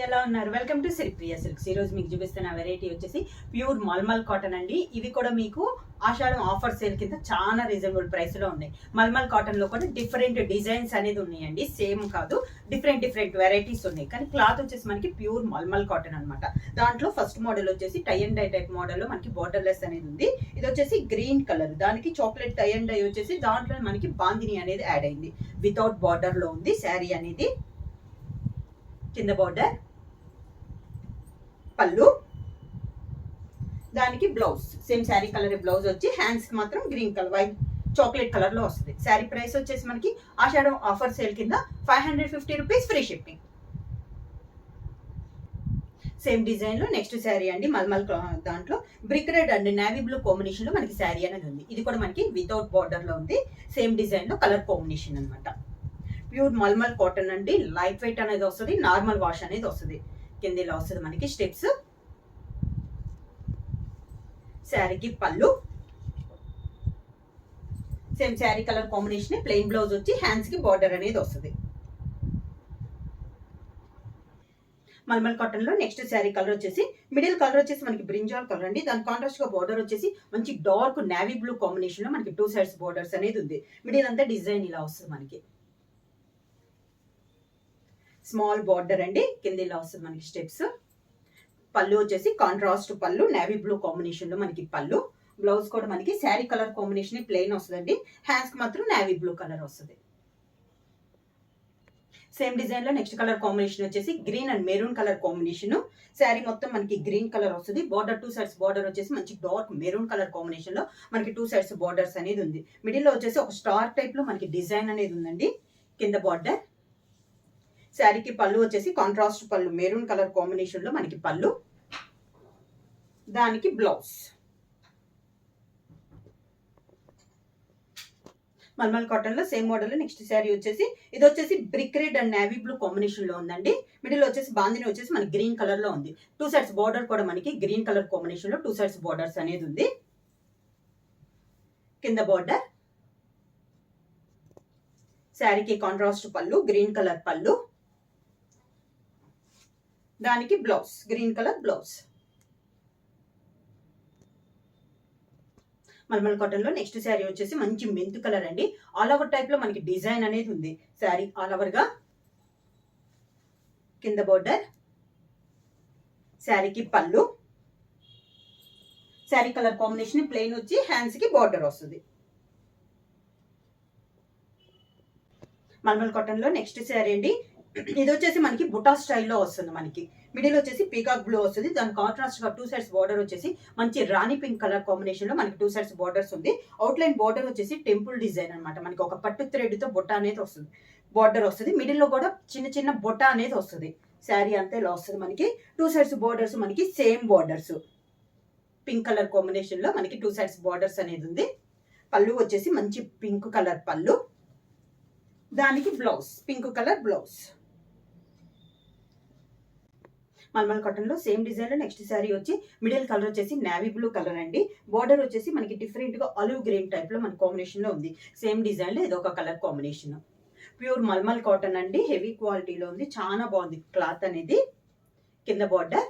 ఎలా ఉన్నారు? Welcome to Sripriya silks. ఈ రోజు మీకు చూపిస్తున్న వెరైటీ వచ్చేసి ప్యూర్ మల్మల్ కాటన్ అండి. ఇవి కూడా మీకు ఆషాఢం ఆఫర్ సేల్ కింద చాలా రీజనబుల్ ప్రైస్ లో ఉన్నాయి. మల్మల్ కాటన్ లో కూడా డిఫరెంట్ డిజైన్స్ అనేది ఉన్నాయండి. సేమ్ కాదు, డిఫరెంట్ వెరైటీస్ ఉన్నాయి. కానీ క్లాత్ వచ్చేసి మనకి ప్యూర్ మల్మల్ కాటన్ అనమాట. దాంట్లో ఫస్ట్ మోడల్ వచ్చేసి tie and dye type model లో మనకి బోర్డర్ లెస్ అనేది ఉంది. ఇది వచ్చేసి గ్రీన్ కలర్, దానికి చాక్లెట్ టై అండ్ డై వచ్చేసి దాంట్లో మనకి బాందిని అనేది యాడ్ అయింది. వితౌట్ బార్డర్ లో ఉంది శారీ అనేది. కింద బార్డర్, పళ్ళు, దానికి blouse same sari colour blouse వచ్చి హ్యాండ్స్ కి మాత్రం green colour white chocolate colour లో వస్తుంది. శారీ ప్రైస్ వచ్చేసి మనకి ఆషాఢం ఆఫర్ సేల్ కింద 550 rupees free shipping. Same design లో నెక్స్ట్ శారీ అండి. మల్మల్ దాంట్లో brick red and navy blue combination లో మనకి శారీ అనేది ఉంది. ఇది కూడా మనకి వితౌట్ బార్డర్ లో ఉంది. సేమ్ డిజైన్ లో కలర్ కాంబినేషన్ అనమాట. ప్యూర్ మల్మల్ కాటన్ అండి. లైట్ వెయిట్ అనేది వస్తుంది, నార్మల్ వాష్ అనేది వస్తుంది. కింద ఇలా వస్తుంది మనకి స్టెప్స్. శారీకి పళ్ళు, same sari colour combination, plain blouse వచ్చి హ్యాండ్స్ కి బార్డర్ అనేది వస్తుంది. మల్మల్ కాటన్ లో నెక్స్ట్ శారీ కలర్ వచ్చేసి మిడిల్ కలర్ వచ్చేసి మనకి బ్రింజాల్ కలర్ అండి. దాని కాంట్రాస్ట్ గా బార్డర్ వచ్చేసి మంచి డార్క్ నేవీ బ్లూ కాంబినేషన్ లో మనకి 2 సైడ్స్ బార్డర్స్ అనేది ఉంది. మిడిల్ అంతా డిజైన్ ఇలా వస్తుంది మనకి. స్మాల్ బార్డర్ అండి. కింద ఇలా వస్తుంది మనకి స్టెప్స్. పళ్ళు వచ్చేసి కాంట్రాస్ట్ పళ్ళు, నేవీ బ్లూ కాంబినేషన్ లో మనకి పళ్ళు. బ్లౌజ్ కూడా మనకి శారీ కలర్ కాంబినేషన్ ప్లెయిన్ వస్తుందండి. హ్యాండ్స్ కి మాత్రం నేవీ బ్లూ కలర్ వస్తుంది. సేమ్ డిజైన్ లో నెక్స్ట్ కలర్ కాంబినేషన్ వచ్చేసి green and maroon colour combination. Sari మొత్తం మనకి గ్రీన్ కలర్ వస్తుంది. బార్డర్ 2 సైడ్స్ బార్డర్ వచ్చేసి మంచి డార్క్ మెరూన్ కలర్ కాంబినేషన్ లో మనకి 2 సైడ్స్ బార్డర్స్ అనేది ఉంది. మిడిల్ లో వచ్చేసి ఒక స్టార్ టైప్ లో మనకి డిజైన్ అనేది ఉందండి. కింద బార్డర్, శారీకి పళ్ళు వచ్చేసి కాంట్రాస్ట్ పళ్ళు మెరూన్ కలర్ కాంబినేషన్ లో మనకి పళ్ళు, దానికి బ్లౌజ్. మల్మల్ కాటన్ లో సేమ్ మోడల్ నెక్స్ట్ శారీ వచ్చేసి ఇది వచ్చేసి brick red and navy blue combination లో ఉందండి. మిడిల్ వచ్చేసి బాందిని వచ్చేసి మనకి గ్రీన్ కలర్ లో ఉంది. 2 సైడ్స్ బార్డర్ కూడా మనకి గ్రీన్ కలర్ కాంబినేషన్ లో 2 సైడ్స్ బార్డర్స్ అనేది ఉంది. కింద బార్డర్, శారీకి కాంట్రాస్ట్ పళ్ళు గ్రీన్ కలర్ పళ్ళు, దానికి blouse green colour blouse. Mulmul cotton లో నెక్స్ట్ శారీ వచ్చేసి మంచి మెంతు కలర్ అండి. ఆల్ ఓవర్ టైప్ లో మనకి డిజైన్ అనేది ఉంది. శారీ ఆల్ ఓవర్ గా. కింద బోర్డర్, శారీకి పళ్ళు, శారీ కలర్ కాంబినేషన్ ప్లెయిన్ వచ్చి హ్యాండ్స్ కి బార్డర్ వస్తుంది. మల్మల్ కాటన్ లో నెక్స్ట్ శారీ అండి. ఇది వచ్చేసి మనకి బుటా స్టైల్లో వస్తుంది. మనకి మిడిల్ వచ్చేసి పీకాక్ బ్లూ వస్తుంది. దాని కాంట్రాస్ట్ గా 2 సైడ్స్ బార్డర్ వచ్చేసి మంచి రాణి పింక్ కలర్ కాంబినేషన్ లో మనకి 2 సైడ్స్ బార్డర్స్ ఉంది. అవుట్ లైన్ బార్డర్ వచ్చేసి టెంపుల్ డిజైన్ అనమాట. మనకి ఒక పట్టు థ్రెడ్ తో బుట్ట అనేది వస్తుంది, బార్డర్ వస్తుంది. మిడిల్ లో కూడా చిన్న చిన్న బుట్ట అనేది వస్తుంది. శారీ అంతా ఇలా వస్తుంది మనకి. 2 సైడ్స్ బార్డర్స్ మనకి same borders pink colour combination లో మనకి 2 సైడ్స్ బార్డర్స్ అనేది ఉంది. పళ్ళు వచ్చేసి మంచి పింక్ కలర్ పళ్ళు, దానికి blouse pink colour blouse. Mulmul cotton లో సేమ్ డిజైన్ లో నెక్స్ట్ శారీ వచ్చి మిడిల్ కలర్ వచ్చేసి నేవీ బ్లూ కలర్ అండి. బార్డర్ వచ్చేసి మనకి డిఫరెంట్ గా ఆలివ్ గ్రీన్ టైప్ లో మన కాంబినేషన్ లో ఉంది. సేమ్ డిజైన్ లో ఇది ఒక colour combination. Pure mulmul cotton అండి. హెవీ క్వాలిటీలో ఉంది. చాలా బాగుంది క్లాత్ అనేది. కింద బార్డర్,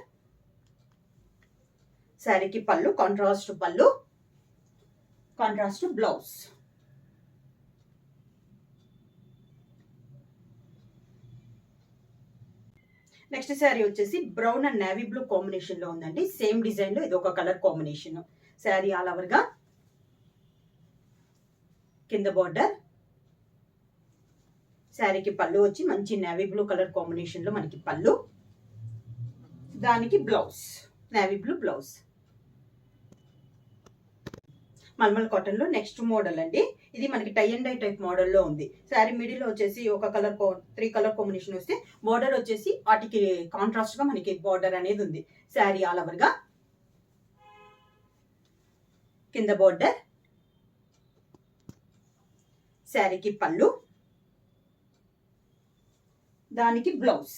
శారీకి పళ్ళు కాంట్రాస్ట్ పళ్ళు, కాంట్రాస్ట్ బ్లౌజ్. నెక్స్ట్ శారీ వచ్చేసి brown and navy blue combination లో ఉందండి. సేమ్ డిజైన్ లో ఇది ఒక colour combination. Sari all over గా. కింద బార్డర్, శారీకి పళ్ళు వచ్చి మంచి నేవీ బ్లూ కలర్ కాంబినేషన్ లో మనకి పళ్ళు, దానికి blouse navy blue blouse. Mulmul cotton లో నెక్స్ట్ మోడల్ అండి. ఇది మనకి టై అండ్ డై టైప్ మోడల్లో ఉంది. శారీ మిడిల్ వచ్చేసి ఒక కలర్ 3 కలర్ కాంబినేషన్ వస్తే బార్డర్ వచ్చేసి వాటికి కాంట్రాస్ట్ గా మనకి బార్డర్ అనేది ఉంది. శారీ ఆల్ ఓవర్ గా. కింద బార్డర్, శారీకి పళ్ళు, దానికి బ్లౌజ్.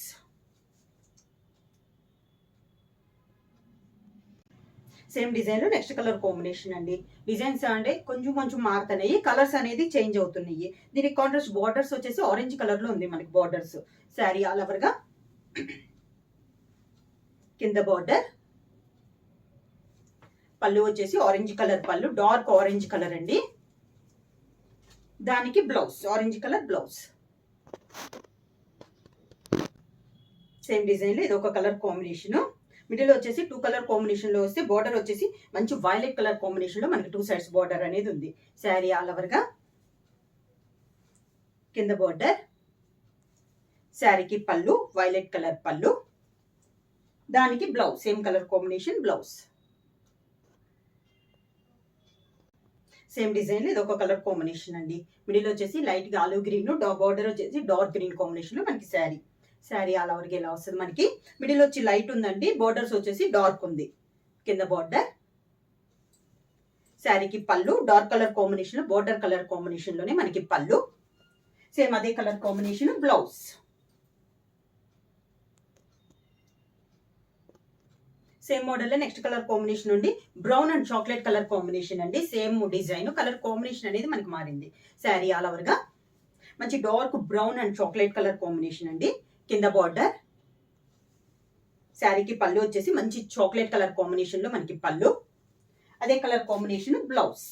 సేమ్ డిజైన్ లో నెక్స్ట్ కలర్ కాంబినేషన్ అండి. డిజైన్స్ అంటే కొంచెం మారుతున్నాయి, కలర్స్ అనేది చేంజ్ అవుతున్నాయి. దీనికి కాంట్రాస్ట్ బార్డర్స్ వచ్చేసి ఆరెంజ్ కలర్ లో ఉంది మనకి బార్డర్స్. శారీ ఆల్ ఓవర్ గా కింద బార్డర్, పళ్ళు వచ్చేసి ఆరెంజ్ కలర్ పళ్ళు, డార్క్ ఆరెంజ్ కలర్ అండి. దానికి blouse orange colour blouse. Same design లో ఇది ఒక కలర్ కాంబినేషన్. మిడిల్ వచ్చేసి 2 కలర్ కాంబినేషన్ లో వస్తే బార్డర్ వచ్చేసి మంచి వైలెట్ కలర్ కాంబినేషన్ లో మనకి 2 సైడ్స్ బార్డర్ అనేది ఉంది. శారీ ఆల్ ఓవర్ గా కింద బార్డర్, శారీకి పళ్ళు వైలెట్ కలర్ పళ్ళు, దానికి blouse same colour combination blouse. Same design లో ఇది ఒక కలర్ కాంబినేషన్ అండి. మిడిల్ వచ్చేసి లైట్ గా ఆలివ్ గ్రీన్, బార్డర్ వచ్చేసి డార్క్ గ్రీన్ కాంబినేషన్ లో మనకి శారీ ఆల్ ఓవర్గా ఇలా వస్తుంది. మనకి మిడిల్ వచ్చి లైట్ ఉందండి, బార్డర్స్ వచ్చేసి డార్క్ ఉంది. కింద బార్డర్, శారీకి పళ్ళు dark colour combination, border colour combination లోనే మనకి పళ్ళు, సేమ్ అదే colour combination blouse. Same model లో నెక్స్ట్ కలర్ కాంబినేషన్ ఉంది brown and chocolate colour combination అండి. సేమ్ డిజైన్ కలర్ కాంబినేషన్ అనేది మనకి మారింది. శారీ ఆల్ ఓవర్ గా మంచి dark brown and chocolate colour combination అండి. కింద బార్డర్, శారీకి పళ్ళు వచ్చేసి మంచి చాక్లెట్ కలర్ కాంబినేషన్ లో మనకి పళ్ళు, అదే colour combination blouse.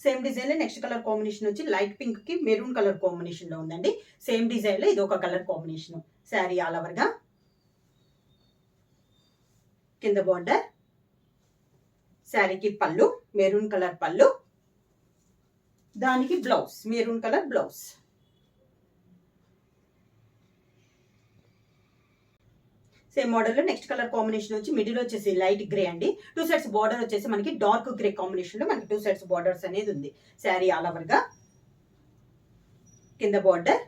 Same design లో నెక్స్ట్ కలర్ కాంబినేషన్ వచ్చి లైట్ పింక్ కి మెరూన్ కలర్ కాంబినేషన్ లో ఉందండి. సేమ్ డిజైన్ లో ఇది ఒక colour combination. Sari all over గా కింద బార్డర్, శారీకి పళ్ళు మెరూన్ కలర్ పళ్ళు, దానికి blouse maroon colour blouse. Same model లో నెక్స్ట్ కలర్ కాంబినేషన్ వచ్చి మిడిల్ వచ్చేసి లైట్ గ్రే అండి. 2 సైడ్స్ బార్డర్ వచ్చేసి మనకి డార్క్ గ్రే కాంబినేషన్ లో మనకి 2 సైడ్స్ బార్డర్స్ అనేది ఉంది. శారీ ఆల్ ఓవర్ గా కింద బార్డర్,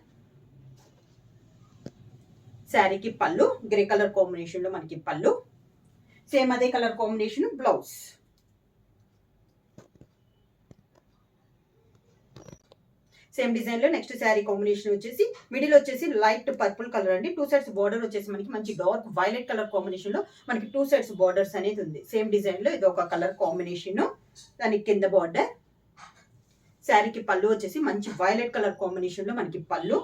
శారీకి పళ్ళు గ్రే కలర్ కాంబినేషన్ లో మనకి పళ్ళు, సేమ్ అదే colour combination blouse. Same design లో నెక్స్ట్ శారీ కాంబినేషన్ వచ్చేసి మిడిల్ వచ్చేసి లైట్ పర్పుల్ కలర్ అండి. 2 సైడ్స్ బార్డర్ వచ్చేసి మనకి మంచి డార్క్ వైలెట్ కలర్ కాంబినేషన్ లో మనకి 2 సైడ్స్ బార్డర్స్ అనేది ఉంది. సేమ్ డిజైన్ లో ఇది ఒక కలర్ కాంబినేషన్. దానికి కింద బార్డర్, శారీకి పళ్ళు వచ్చేసి మంచి వైలెట్ కలర్ కాంబినేషన్ లో మనకి పళ్ళు,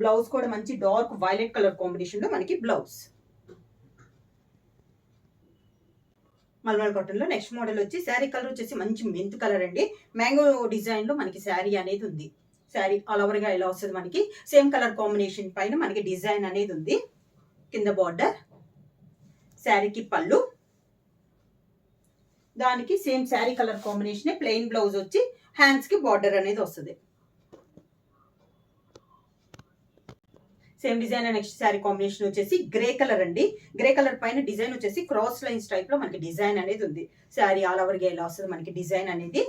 బ్లౌజ్ కూడా మంచి డార్క్ వైలెట్ కలర్ కాంబినేషన్ లో మనకి బ్లౌజ్. మల్మల్ కాటన్ లో నెక్స్ట్ మోడల్ వచ్చి శారీ కలర్ వచ్చేసి మంచి మెంత్ కలర్ అండి. మ్యాంగో డిజైన్ లో మనకి శారీ అనేది ఉంది. శారీ ఆల్ ఓవర్ గా ఇలా వస్తుంది. మనకి సేమ్ కలర్ కాంబినేషన్ పైన మనకి డిజైన్ అనేది ఉంది. కింద బార్డర్, శారీకి పళ్ళు, దానికి same sari colour combination plain blouse వచ్చి హ్యాండ్స్ కి బార్డర్ అనేది వస్తుంది. Same design next sari combination వచ్చేసి గ్రే కలర్ అండి. గ్రే కలర్ పైన డిజైన్ వచ్చేసి క్రాస్ లైన్స్ టైప్ లో మనకి డిజైన్ అనేది ఉంది. శారీ ఆల్ ఓవర్ గా ఇలా వస్తుంది. మనకి డిజైన్ అనేది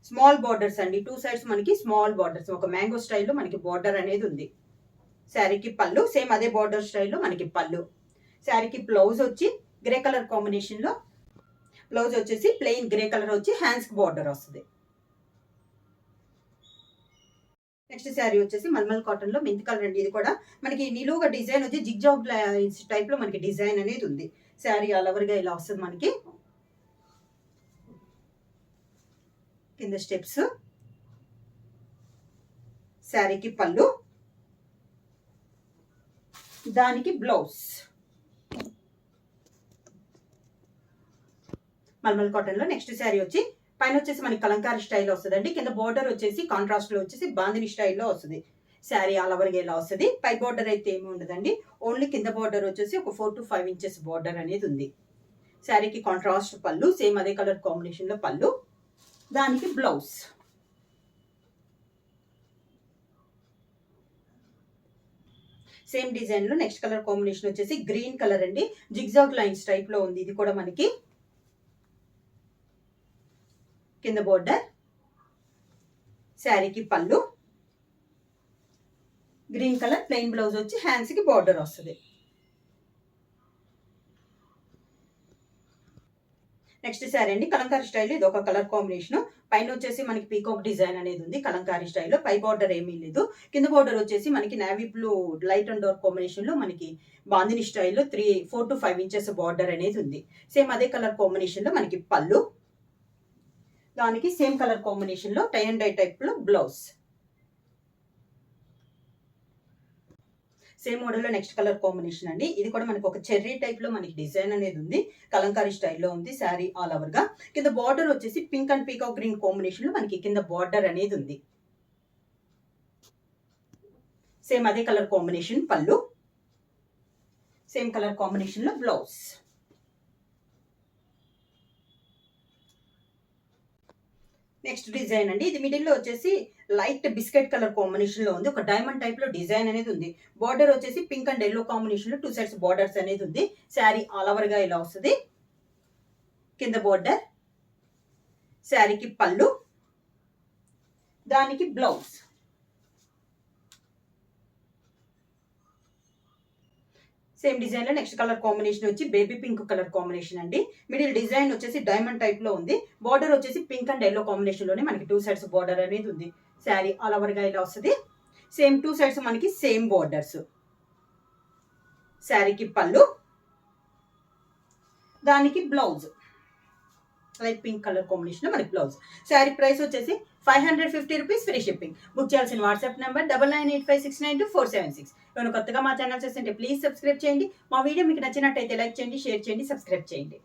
స్మాల్ బార్డర్స్ అండి. 2 సైడ్స్ మనకి స్మాల్ బార్డర్స్, ఒక మ్యాంగో స్టైల్లో మనకి బార్డర్ అనేది ఉంది. శారీకి పళ్ళు సేమ్ అదే బార్డర్ స్టైల్లో మనకి పళ్ళు, శారీకి బ్లౌజ్ వచ్చి గ్రే కలర్ కాంబినేషన్ లో బ్లౌజ్ వచ్చేసి ప్లెయిన్ గ్రే కలర్ వచ్చి హ్యాండ్స్ కి బార్డర్ వస్తుంది. నెక్స్ట్ శారీ వచ్చేసి మల్మల్ కాటన్ లో మెంత్ కలర్ అండి. ఇది కూడా మనకి నిలువుగా డిజైన్ వచ్చి జిగ్జాగ్ టైప్ లో మనకి డిజైన్ అనేది ఉంది. శారీ ఆల్ ఓవర్ గా ఇలా వస్తుంది. మనకి కింద స్టెప్స్, శారీకి పళ్ళు, దానికి బ్లౌజ్. మల్మల్ కాటన్ లో నెక్స్ట్ శారీ వచ్చి పైన వచ్చేసి మనకి కలంకారీ స్టైల్ వస్తుందండి. కింద బార్డర్ వచ్చేసి కాంట్రాస్ట్ లో వచ్చేసి బాందిని స్టైల్లో వస్తుంది. శారీ ఆల్ ఓవర్ గా ఇలా వస్తుంది. పై బార్డర్ అయితే ఏమి ఉండదండి, ఓన్లీ కింద బార్డర్ వచ్చేసి ఒక 4 to 5 ఇంచెస్ బార్డర్ అనేది ఉంది. శారీకి కాంట్రాస్ట్ పళ్ళు సేమ్ అదే కలర్ కాంబినేషన్ లో పళ్ళు, దానికి బ్లౌజ్. సేమ్ డిజైన్ లో నెక్స్ట్ కలర్ కాంబినేషన్ వచ్చేసి గ్రీన్ కలర్ అండి. జిగ్జాగ్ లైన్స్ టైప్ లో ఉంది. ఇది కూడా మనకి కింద బోర్డర్, శారీకి పళ్ళు, గ్రీన్ కలర్ ప్లెయిన్ బ్లౌజ్ వచ్చి హ్యాండ్స్ కి బార్డర్ వస్తుంది. నెక్స్ట్ శారీ అండి కలంకారీ స్టైల్. ఇది ఒక కలర్ కాంబినేషన్. పైన వచ్చేసి మనకి పీకాక్ డిజైన్ అనేది ఉంది కలంకారీ స్టైల్లో. పై బార్డర్ ఏమీ లేదు. కింద బార్డర్ వచ్చేసి మనకి navy blue light and dark combination లో మనకి బాందిని స్టైల్లో 4 to 5 ఇంచెస్ బార్డర్ అనేది ఉంది. సేమ్ అదే కలర్ కాంబినేషన్ లో మనకి పళ్ళు, దానికి సేమ్ కలర్ కాంబినేషన్ లో టై అండ్ డై టైప్ లో బ్లౌజ్. సేమ్ మోడల్లో నెక్స్ట్ కలర్ కాంబినేషన్ అండి. ఇది కూడా మనకి ఒక చెర్రీ టైప్ లో మనకి డిజైన్ అనేది ఉంది, కలంకారీ స్టైల్లో ఉంది. శారీ ఆల్ ఓవర్ గా కింద బార్డర్ వచ్చేసి pink and peacock green combination లో మనకి కింద బార్డర్ అనేది ఉంది. సేమ్ అదే కలర్ కాంబినేషన్ పళ్ళు, సేమ్ కలర్ కాంబినేషన్ లో బ్లౌజ్. నెక్స్ట్ డిజైన్ అండి. ఇది మిడిల్ లో వచ్చేసి లైట్ బిస్కెట్ కలర్ కాంబినేషన్ లో ఉంది. ఒక డైమండ్ టైప్ లో డిజైన్ అనేది ఉంది. బార్డర్ వచ్చేసి పింక్ అండ్ ఎల్లో కాంబినేషన్ లో 2 సైడ్స్ బార్డర్స్ అనేది ఉంది. శారీ ఆల్ ఓవర్ గా ఇలా వస్తుంది. కింద బార్డర్, శారీకి పళ్ళు, దానికి బ్లౌజ్. సేమ్ డిజైన్ లో నెక్స్ట్ కలర్ కాంబినేషన్ వచ్చి బేబీ పింక్ కలర్ కాంబినేషన్ అండి. మిడిల్ డిజైన్ వచ్చేసి డైమండ్ టైప్ లో ఉంది. బార్డర్ వచ్చేసి పింక్ అండ్ ఎల్లో కాంబినేషన్ లోనే మనకి 2 సైడ్స్ బార్డర్ అనేది ఉంది. శారీ ఆల్ ఓవర్ గా ఇలా వస్తుంది. సేమ్ 2 సైడ్స్ మనకి సేమ్ బార్డర్స్. శారీకి పళ్ళు, దానికి blouse. Light pink colour combination లో మనకి బ్లౌజ్. శారీ ప్రైస్ వచ్చేసి 550 రూపీస్, ఫ్రీ షిప్పింగ్. బుక్ చేయాల్సిన వాట్సాప్ నెంబర్ 9985692476. ఎవరైనా కొత్తగా మా ఛానల్ చేస్తుంటే ప్లీజ్ సబ్స్క్రైబ్ చేయండి. మా వీడియో మీకు నచ్చినట్టయితే లైక్ చేయండి, షేర్ చేయండి, సబ్స్క్రైబ్ చేయండి.